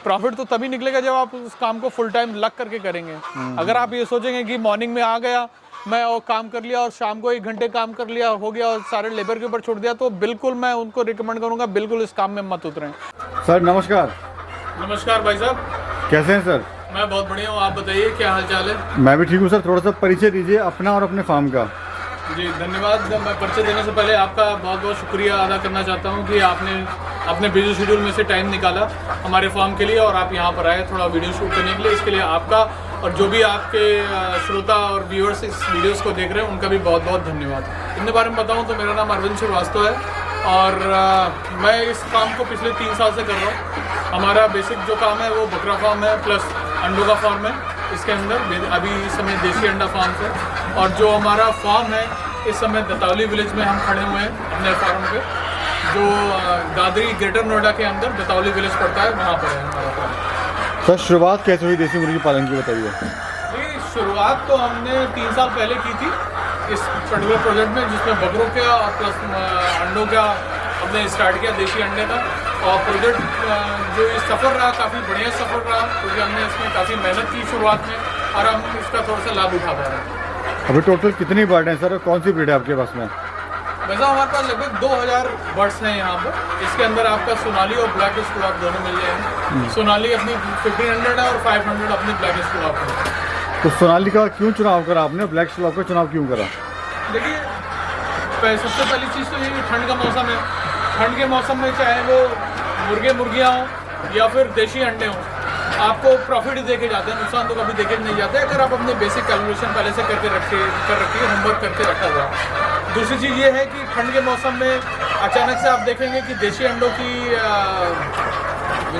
Profit तो तभी निकलेगा जब आप उस काम को फुल टाइम लग करके करेंगे। अगर आप ये सोचेंगे कि मॉर्निंग में आ गया मैं और काम कर लिया और शाम को 1 घंटे काम कर लिया हो गया और सारे लेबर के ऊपर छोड़ दिया, तो बिल्कुल मैं उनको रिकमेंड करूंगा बिल्कुल इस काम में मत उतरें। सर नमस्कार। नमस्कार भाई साहब, कैसे हैं सर? मैं बहुत बढ़िया हूँ, आप बताइए क्या हाल चाल है? मैं भी ठीक हूँ सर। थोड़ा सा परिचय दीजिए अपना और अपने फार्म का। जी धन्यवाद। मैं परिचय देने से पहले आपका बहुत बहुत शुक्रिया अदा करना चाहता हूँ कि आपने अपने बिजी शेड्यूल में से टाइम निकाला हमारे फार्म के लिए और आप यहाँ पर आए थोड़ा वीडियो शूट करने के लिए। इसके लिए आपका और जो भी आपके श्रोता और व्यूअर्स इस वीडियोस को देख रहे हैं उनका भी बहुत बहुत धन्यवाद। इनके बारे में बताऊँ तो मेरा नाम अरविंद श्रीवास्तव है और मैं इस काम को पिछले 3 साल से कर रहा हूँ। हमारा बेसिक जो काम है वो बकरा फार्म है प्लस अंडों का फार्म है। इसके अंदर अभी इस समय देसी अंडा फार्म है और जो हमारा फार्म है इस समय दतावली विलेज में हम खड़े हुए हैं अपने फार्म पे, जो दादरी ग्रेटर नोएडा के अंदर दतावली विलेज पड़ता है, वहाँ पर है हमारा फार्म। सर शुरुआत कैसे हुई देसी मुर्गी पालन की, बताइए। ये शुरुआत तो हमने 3 साल पहले की थी इस पर्टिकुलर प्रोजेक्ट में, जिसमें बकरों का और प्लस अंडों का हमने स्टार्ट किया, देसी अंडे का। और प्रोजेक्ट जो ये सफ़र रहा काफ़ी बढ़िया सफ़र रहा क्योंकि हमने इसमें काफ़ी मेहनत की शुरुआत में और हम इसका थोड़ा सा लाभ उठा पा रहे हैं। अभी टोटल कितनी बर्ड हैं सर और कौन सी ब्रीड है आपके पास में? वैसा हमारे पास लगभग 2000 बर्ड्स हैं यहाँ पर। इसके अंदर आपका सोनाली और ब्लैक स्क्वाक दोनों मिल जाएंगे। सोनाली अपनी 1500 है और 500 अपनी ब्लैक स्क्वाक है। तो सोनाली का क्यों चुनाव करा आपने, ब्लैक स्क्वाक का चुनाव क्यों करा? देखिए सबसे पहली चीज़ तो ये ठंड का मौसम है। ठंड के मौसम में चाहे वो मुर्गे मुर्गियाँ हों या फिर देशी अंडे हों, आपको प्रॉफिट ही देके जाते हैं, नुकसान तो कभी देखे नहीं जाते अगर आप अपने बेसिक कैलकुलेशन पहले से कर रखिए, होमवर्क करके रखा हुआ। दूसरी चीज़ ये है कि ठंड के मौसम में अचानक से आप देखेंगे कि देशी अंडों की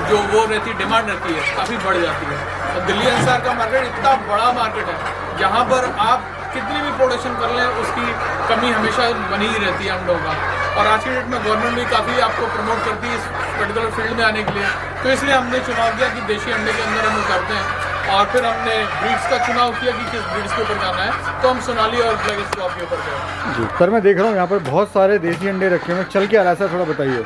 जो वो रहती डिमांड रहती है काफ़ी बढ़ जाती है। और दिल्ली एनसीआर का मार्केट इतना बड़ा मार्केट है जहाँ पर आप कितनी भी प्रोडक्शन कर लें उसकी कमी हमेशा बनी ही रहती है अंडों का। और आज की डेट में गवर्नमेंट भी काफ़ी आपको प्रमोट करती है इस पर्टिकुलर फील्ड में आने के लिए, तो इसलिए हमने चुनाव किया कि देशी अंडे के अंदर हम करते हैं। और फिर हमने ब्रीड्स का चुनाव किया कि किस ब्रीड्स के ऊपर जाना है, तो हम सोनाली और ब्लैक स्क्वाक के ऊपर गए। जी सर, मैं देख रहा हूँ यहाँ पर बहुत सारे देसी अंडे रखे हुए हैं, चल के आ रहा है सर, थोड़ा बताइए।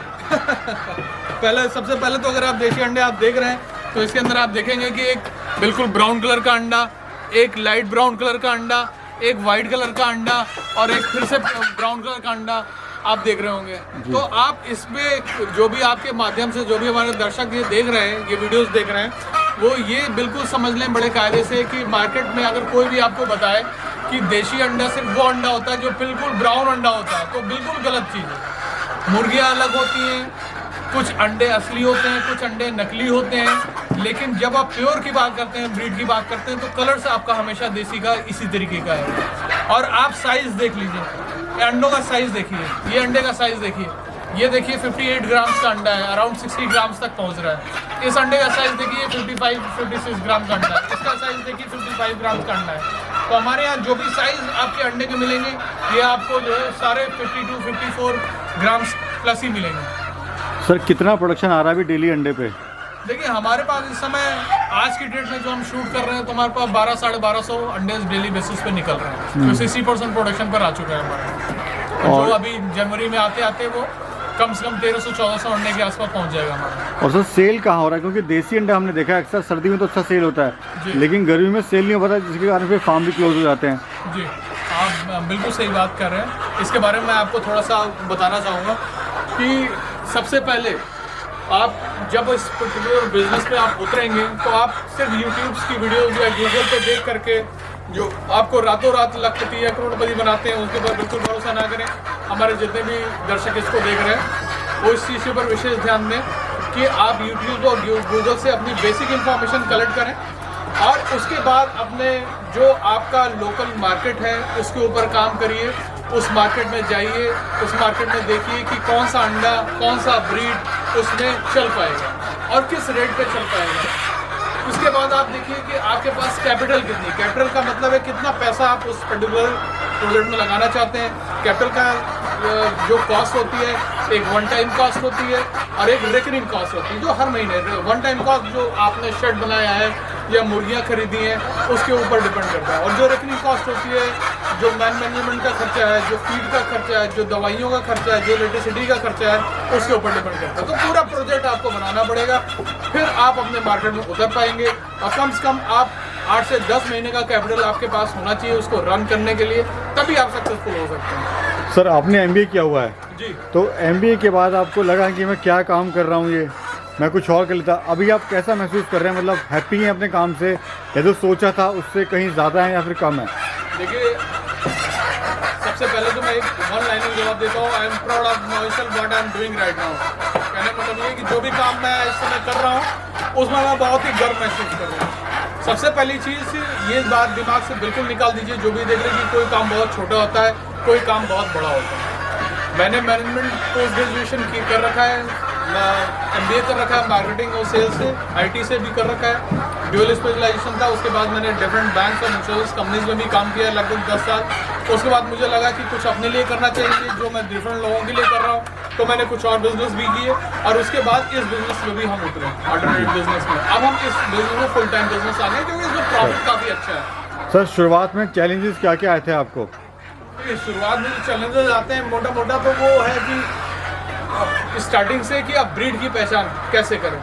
सबसे पहले तो अगर आप देसी अंडे आप देख रहे हैं तो इसके अंदर आप देखेंगे कि एक बिल्कुल ब्राउन कलर का अंडा, एक लाइट ब्राउन कलर का अंडा, एक वाइट कलर का अंडा और एक फिर से ब्राउन कलर का अंडा आप देख रहे होंगे। तो आप इसमें जो भी आपके माध्यम से जो भी हमारे दर्शक ये देख रहे हैं, ये वीडियोस देख रहे हैं, वो ये बिल्कुल समझ लें बड़े कायदे से कि मार्केट में अगर कोई भी आपको बताए कि देशी अंडा सिर्फ वो अंडा होता है जो बिल्कुल ब्राउन अंडा होता है, तो बिल्कुल गलत चीज़ है। मुर्गियाँ अलग होती हैं, कुछ अंडे असली होते हैं, कुछ अंडे नकली होते हैं, लेकिन जब आप प्योर की बात करते हैं, ब्रीड की बात करते हैं, तो कलर्स आपका हमेशा देसी का इसी तरीके का है। और आप साइज़ देख लीजिए, अंडों का साइज़ देखिए, ये अंडे का साइज़ देखिए, ये देखिए 58 ग्राम्स का अंडा है, अराउंड 60 ग्राम्स तक पहुंच रहा है। इस अंडे का साइज़ देखिए 55-56 ग्राम का अंडा है, इसका साइज़ देखिए 55 ग्राम्स का अंडा है। तो हमारे यहाँ जो भी साइज़ आपके अंडे के मिलेंगे ये आपको जो है सारे 52-54 ग्राम्स प्लस ही मिलेंगे। सर कितना प्रोडक्शन आ रहा है अभी डेली अंडे पे? देखिए हमारे पास इस समय आज की डेट में जो हम शूट कर रहे हैं तो हमारे पास 1200-1250 अंडे डेली बेसिस पे निकल रहे हैं, तो 60% प्रोडक्शन पर आ चुका है हमारा। और जो अभी जनवरी में आते आते वो कम से कम 1300-1400 अंडे के आसपास पहुंच जाएगा हमारा। और सर सेल कहाँ हो रहा है? क्योंकि देसी अंडा हमने देखा है अक्सर सर्दी में तो अच्छा सेल होता है, लेकिन गर्मी में सेल नहीं हो पाता, जिसके कारण फिर फार्म भी क्लोज हो जाते हैं। जी आप बिल्कुल सही बात कर रहे हैं। इसके बारे में मैं आपको थोड़ा सा बताना चाहूँगा कि सबसे पहले आप जब इस पर्टिकुलर बिजनेस में आप उतरेंगे तो आप सिर्फ यूट्यूब की वीडियोस या गूगल पे देख करके जो आपको रातों रात लखपति या करोड़पति बनाते हैं उसके ऊपर बिल्कुल भरोसा ना करें। हमारे जितने भी दर्शक इसको देख रहे हैं वो इस चीज़ के ऊपर विशेष ध्यान दें कि आप यूट्यूब और गूगल से अपनी बेसिक इन्फॉर्मेशन कलेक्ट करें और उसके बाद अपने जो आपका लोकल मार्केट है उसके ऊपर काम करिए। उस मार्केट में जाइए, उस मार्केट में देखिए कि कौन सा अंडा, कौन सा ब्रीड उसमें चल पाएगा और किस रेट पे चल पाएगा। उसके बाद आप देखिए कि आपके पास कैपिटल कितनी, कैपिटल का मतलब है कितना पैसा आप उस पर्टिकुलर प्रोजेक्ट में लगाना चाहते हैं। कैपिटल का जो कॉस्ट होती है, एक वन टाइम कॉस्ट होती है और एक रिकरिंग कॉस्ट होती है जो हर महीने। वन टाइम कॉस्ट जो आपने शेड बनाया है या मुर्गियाँ खरीदी हैं उसके ऊपर डिपेंड करता है, और जो रिकरिंग कॉस्ट होती है जो मैनेजमेंट का खर्चा है, जो फीड का खर्चा है, जो दवाइयों का खर्चा है, जो इलेक्ट्रिसिटी का खर्चा है, उसके ऊपर डिपेंड करता है। तो पूरा प्रोजेक्ट आपको बनाना पड़ेगा, फिर आप अपने मार्केट में उतर पाएंगे। और कम से कम आप 8 से 10 महीने का कैपिटल आपके पास होना चाहिए उसको रन करने के लिए, तभी आप सक्सेसफुल हो सकते हैं। सर आपने MBA किया हुआ है जी। तो MBA के बाद आपको लगा कि मैं क्या काम कर रहा हूँ, ये मैं कुछ और कर लेता, अभी आप कैसा महसूस कर रहे हैं? मतलब हैप्पी हैं अपने काम से, या जो सोचा था उससे कहीं ज़्यादा है या फिर कम है? देखिए, सबसे पहले तो मैं एक वन लाइनर जवाब देता हूँ, I am proud of my self what I am doing right now. कहने का मतलब ये कि जो भी काम मैं इस समय कर रहा हूँ उसमें मैं बहुत ही गर्व महसूस कर रहा हूँ। सबसे पहली चीज़ ये बात दिमाग से बिल्कुल निकाल दीजिए, जो भी देख रहे हैं कि कोई काम बहुत छोटा होता है, कोई काम बहुत बड़ा होता है। मैंने मैनेजमेंट पोस्ट ग्रेजुएशन कर रखा है, MBA कर रखा है मार्केटिंग और सेल्स से, IT से भी कर रखा है, ड्यूअल स्पेशलाइजेशन था। उसके बाद मैंने डिफरेंट बैंक्स और इंश्योरेंस कंपनीज में भी काम किया लगभग 10 साल। उसके बाद मुझे लगा कि कुछ अपने लिए करना चाहिए, जो मैं डिफरेंट लोगों के लिए कर रहा हूँ, तो मैंने कुछ और बिजनेस भी किए और उसके बाद इस बिजनेस में भी हम उतरे, अल्टरनेटिव बिजनेस में। अब हम इस बिजनेस में फुल टाइम बिजनेस आ गए क्योंकि इसमें प्रॉफिट काफ़ी अच्छा है। सर शुरुआत में चैलेंजेस क्या क्या आए थे आपको? शुरुआत में जो चैलेंजेस आते हैं मोटा मोटा तो वो है कि स्टार्टिंग से कि आप ब्रीड की पहचान कैसे करें।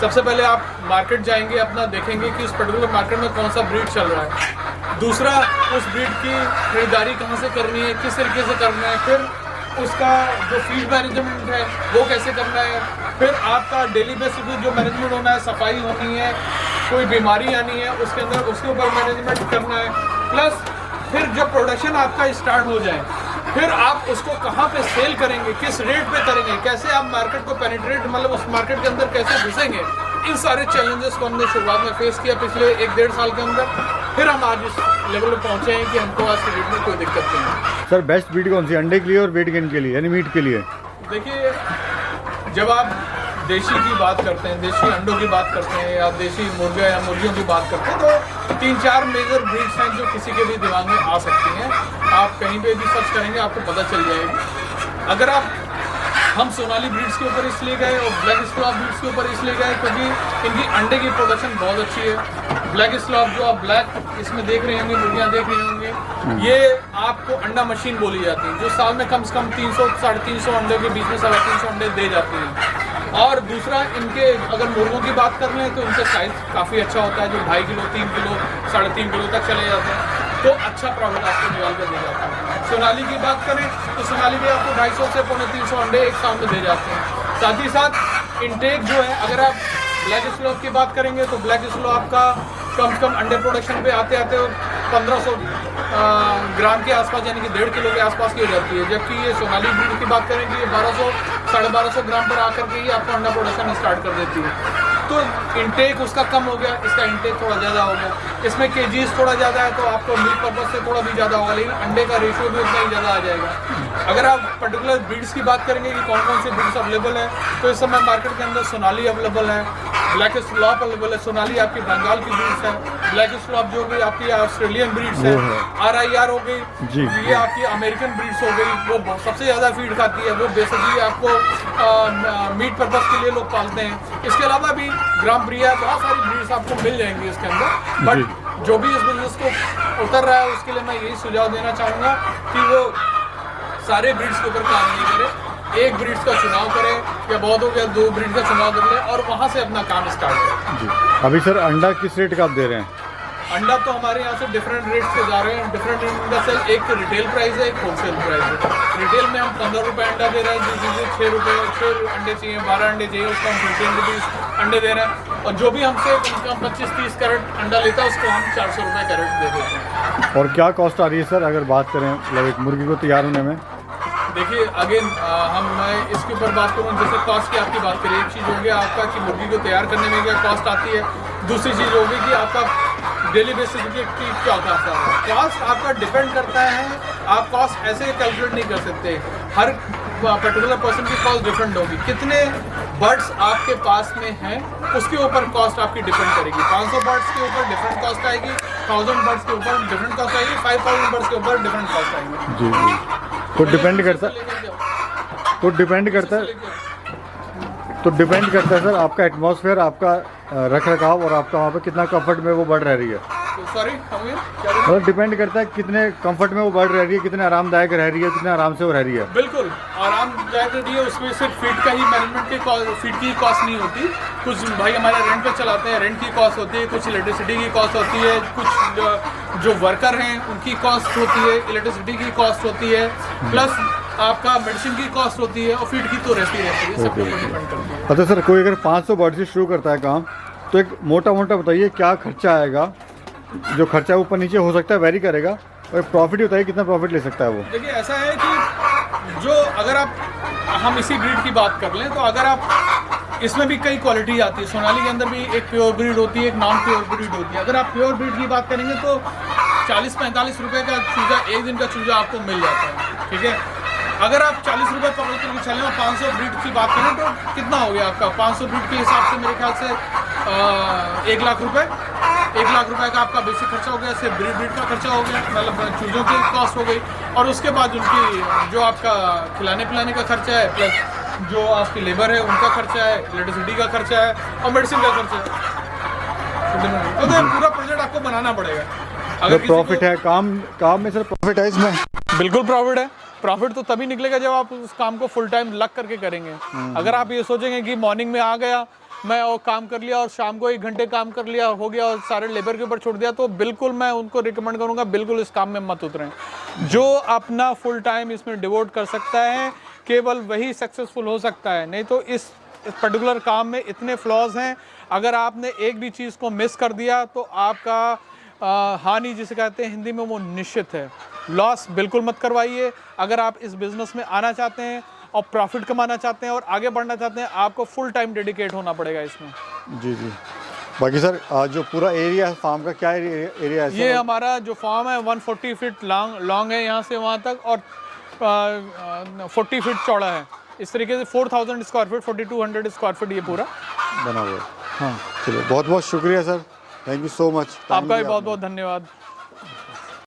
सबसे पहले आप मार्केट जाएंगे, अपना देखेंगे कि उस पर्टिकुलर मार्केट में कौन सा ब्रीड चल रहा है। दूसरा, उस ब्रीड की खरीदारी कहाँ से करनी है, किस तरीके से करना है। फिर उसका जो फीड मैनेजमेंट है वो कैसे करना है। फिर आपका डेली बेसिस पे जो मैनेजमेंट होना है, सफाई होनी है, कोई बीमारी आनी है उसके अंदर, उसके ऊपर मैनेजमेंट करना है। प्लस फिर जब प्रोडक्शन आपका स्टार्ट हो जाए, फिर आप उसको कहाँ पे सेल करेंगे, किस रेट पे करेंगे, कैसे आप मार्केट को पेनिट्रेट, मतलब उस मार्केट के अंदर कैसे घुसेंगे। इन सारे चैलेंजेस को हमने शुरुआत में फेस किया पिछले 1-1.5 साल के अंदर। फिर हम आज इस लेवल पे पहुंचे हैं कि हमको आज के डेट में कोई दिक्कत नहीं है। सर बेस्ट ब्रीड कौन सी, अंडे के लिए और वेट गेन के लिए यानी मीट के लिए? देखिए, जब आप देशी की बात करते हैं, देशी अंडों की बात करते हैं, या देशी मुर्गे या मुर्गियों की बात करते हैं, तो 3-4 मेजर ब्रीड्स हैं जो किसी के भी दिमाग में आ सकती हैं। आप कहीं पे भी सर्च करेंगे आपको पता चल जाएगी। अगर आप हम सोनाली ब्रीड्स के ऊपर इसलिए गए और ब्लैक स्लॉप ब्रीड्स के ऊपर इसलिए गए क्योंकि इनकी अंडे की प्रोडक्शन बहुत अच्छी है। ब्लैक स्लॉप जो आप ब्लैक इसमें देख रहे होंगे, मुर्गियाँ देख रहे होंगे, ये आपको अंडा मशीन बोली जाती है, जो साल में कम से कम 300-350 अंडे के बीच में 350 अंडे दे जाती हैं। और दूसरा, इनके अगर मुर्गों की बात कर लें तो इनका साइज काफ़ी अच्छा होता है, जो 2.5 किलो, 3 किलो, 3.5 किलो तक चले जाते हैं, तो अच्छा प्रॉफिट आपको निकाल कर दे जाता है। सोनाली की बात करें तो सोनाली भी आपको 250 से 350 अंडे एक साल में दे जाते हैं। साथ ही साथ इनटेक जो है, अगर आप ब्लैक स्लॉप की बात करेंगे तो ब्लैक स्लॉप आपका कम से कम अंडे प्रोडक्शन पे आते आते 1500 ग्राम के आसपास, यानी कि 1.5 किलो के आसपास की हो जाती है। जबकि ये सोनाली ब्रीड की बात करें कि ये 1200-1250 ग्राम पर आकर के ही आपका अंडा प्रोडक्शन स्टार्ट कर देती है। तो इंटेक उसका कम हो गया, इसका इंटेक थोड़ा ज़्यादा हो गया। इसमें केजीज थोड़ा ज़्यादा है तो आपको मीट पर्पज से थोड़ा भी ज़्यादा होगा, लेकिन अंडे का रेशियो भी उतना ही ज़्यादा आ जाएगा। अगर आप पर्टिकुलर ब्रीड्स की बात करेंगे कि कौन कौन से ब्रीड्स अवेलेबल है, तो इस समय मार्केट के अंदर सोनाली अवेलेबल है, ब्लैक स्लॉप अवेलेबल है। सोनाली आपकी बंगाल की ब्रीड्स है, ब्लैक स्लॉप जो कि आपकी ऑस्ट्रेलियन ब्रीड्स है, RIR हो गई, ये आपकी अमेरिकन ब्रीड्स हो गई, वो सबसे ज़्यादा फीड खाती है, वो बेसिकली आपको मीट पर्पज के लिए लोग पालते हैं। इसके अलावा भी ग्राम प्रिया, बहुत सारी ब्रीड्स आपको मिल जाएंगी इसके अंदर। बट जो भी इस बिजनेस को उतर रहा है उसके लिए मैं यही सुझाव देना चाहूँगा कि वो सारे ब्रीड्स के ऊपर काम नहीं करें, एक ब्रीड्स का चुनाव करें, या बहुत हो गया 2 ब्रीड का चुनाव कर लें और वहाँ से अपना काम स्टार्ट करें। जी। अभी सर अंडा किस रेट का आप दे रहे हैं? अंडा तो हमारे यहाँ से डिफरेंट रेट से जा रहे हैं। डिफरेंट रेट का सेल, एक रिटेल प्राइस है, एक होलसेल प्राइस है। रिटेल में हम 15 रुपये अंडा दे रहे हैं, जिसे 6 रुपये 6 अंडे चाहिए, 12 अंडे चाहिए, उसको हम 15 रुपीज़ अंडे दे रहे हैं। और जो भी हमसे कम से कम 25-30 कैरेट अंडा लेता है उसको हम 400 रुपये कैरेट दे देते हैं। और क्या कॉस्ट आ रही है सर अगर बात करें मतलब एक मुर्गी को तैयार होने में? देखिए, अगेन मैं इसके ऊपर बात करूँ, जैसे कॉस्ट की आपकी बात करें, एक चीज़ होगी आपका कि मुर्गी को तैयार करने में क्या कॉस्ट आती है, दूसरी चीज़ होगी कि आपका डेली बेसिस की क्या कॉस्ट आता है। कॉस्ट आपका डिपेंड करता है, आप कॉस्ट ऐसे कैलकुलेट नहीं कर सकते, हर पर्टिकुलर पर्सन की कॉस्ट डिफरेंट होगी। कितने बर्ड्स आपके पास में हैं उसके ऊपर कॉस्ट आपकी डिपेंड करेगी। 500 बर्ड्स के ऊपर डिफरेंट कॉस्ट आएगी, 1000 बर्ड्स के ऊपर डिफरेंट कॉस्ट आएगी, 5000 बर्ड्स के ऊपर डिफरेंट कॉस्ट आएगी। जी, तो डिपेंड करता है, तो डिपेंड करता है तो डिपेंड करता है सर आपका एटमॉस्फेयर, आपका रख रखाव और आपका वहाँ पे कितना कंफर्ट में वो बढ़ रही है। सॉरी क्या मतलब डिपेंड करता है कितने कंफर्ट में वो बढ़ रही है, कितने आरामदायक रह रही है, कितने आराम से वो रह रही है। बिल्कुल आरामदायक रही है, उसमें सिर्फ फीट का ही मैनेजमेंट की फीट की कॉस्ट नहीं होती। कुछ भाई हमारे रेंट पे चलाते हैं, रेंट की कॉस्ट होती है, कुछ इलेक्ट्रिसिटी की कॉस्ट होती है, कुछ जो वर्कर हैं उनकी कॉस्ट होती है, इलेक्ट्रिसिटी की कॉस्ट होती है, प्लस आपका मेडिसिन की कॉस्ट होती है और फीट की तो रहती है, सब के ऊपर डिपेंड करती है। अच्छा सर, कोई अगर 500 बर्ड से शुरू करता है काम, तो एक मोटा मोटा बताइए क्या खर्चा आएगा? जो खर्चा ऊपर नीचे हो सकता है वेरी करेगा, और प्रॉफिट ही बताइए कितना प्रॉफिट ले सकता है वो। देखिए ऐसा है कि जो अगर आप हम इसी ब्रीड की बात कर लें तो अगर आप इसमें भी कई क्वालिटी आती है। सोनाली के अंदर भी एक प्योर ब्रीड होती है, एक नॉन प्योर ब्रीड होती है। अगर आप प्योर ब्रीड की बात करेंगे तो 40-45 रुपये का चूजा, एक दिन का चूजा आपको मिल जाता है, ठीक है। अगर आप 40 रुपये पकड़ करके चलें और 500 ब्रीड की बात करें तो कितना हो गया आपका? 500 ब्रीड के हिसाब से मेरे ख्याल से 1 लाख रुपये, 1 लाख रुपए का आपका बेसिक खर्चा हो गया, सिर्फ ब्रीड का खर्चा हो गया, मतलब चूज़ों की कॉस्ट हो गई, और उसके बाद उनकी जो आपका खिलाने पिलाने का खर्चा है, प्लस जो आपकी लेबर है उनका खर्चा है, इलेक्ट्रिसिटी का खर्चा है और मेडिसिन का खर्चा है। तो पूरा प्रोजेक्ट आपको बनाना पड़ेगा। अगर प्रॉफिट है काम में सर, प्रॉफिट है इसमें? बिल्कुल प्रॉफिट है। प्रॉफिट तो तभी निकलेगा जब आप उस काम को फुल टाइम लग करके करेंगे। अगर आप ये सोचेंगे कि मॉर्निंग में आ गया मैं और काम कर लिया और शाम को 1 घंटे काम कर लिया हो गया और सारे लेबर के ऊपर छोड़ दिया, तो बिल्कुल मैं उनको रिकमेंड करूंगा बिल्कुल इस काम में मत उतरें। जो अपना फुल टाइम इसमें डिवोट कर सकता है केवल वही सक्सेसफुल हो सकता है, नहीं तो इस पर्टिकुलर काम में इतने फ्लॉज हैं। अगर आपने एक भी चीज़ को मिस कर दिया तो आपका हानि जिसे कहते हैं हिंदी में वो निश्चित है। लॉस बिल्कुल मत करवाइए। अगर आप इस बिज़नेस में आना चाहते हैं और प्रॉफिट कमाना चाहते हैं और आगे बढ़ना चाहते हैं, आपको फुल टाइम डेडिकेट होना पड़ेगा इसमें। जी जी। बाकी सर जो पूरा एरिया है फार्म का, क्या एरिया है? ये हमारा जो फार्म है 140 फीट लॉन्ग है यहाँ से वहाँ तक, और 40 फीट चौड़ा है। इस तरीके से 4000 स्क्वायर फीट, 4200 स्क्वायर फीट ये पूरा बना हुआ है। हाँ चलिए, बहुत बहुत शुक्रिया sir, thank you so much. आपका भी बहुत बहुत धन्यवाद।